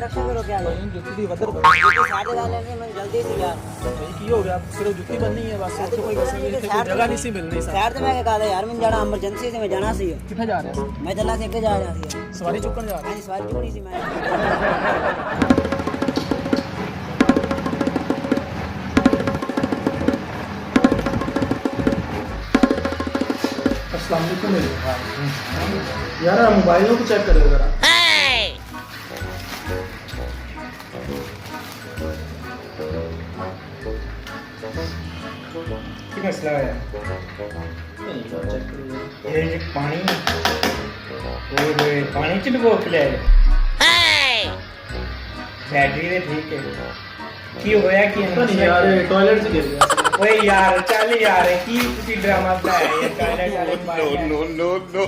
रक्षा करो क्या जुत्ती वधर साढ़े डाले मैं जल्दी से यार की हो गया सिर्फ जुत्ती बननी है बस कोई जगह नहीं सी मिलनी शहर से मैं कहा था यार मैं जाना इमरजेंसी से मैं जाना सी किथे जा रहे हैं मैं चला से के जा रहा थी सवारी चुकन जा रहे हां सवारी चुकनी सी मैं अस्सलाम वालेकुम यार मोबाइल को चेक करो जरा ਕੀ ਮਸਲਾ ਹੈ ਇਹ ਪਾਣੀ ਉਹ ਪਾਣੀ ਚ ਡੁਬੋ ਕੇ ਲੈ बैटरी ਦੇ ਠੀਕ ਹੈ ਕੀ ਹੋਇਆ ਕੀ नहीं यार टॉयलेट से गिर गया ਓਏ ਯਾਰ ਚੱਲ ਯਾਰ ਕੀ ਤੁਸੀਂ ਡਰਾਮਾ ਬਣਾਇਆ ਯਾਰ ਟਾਇਲਟ ਵਾਲੇ no, no, no.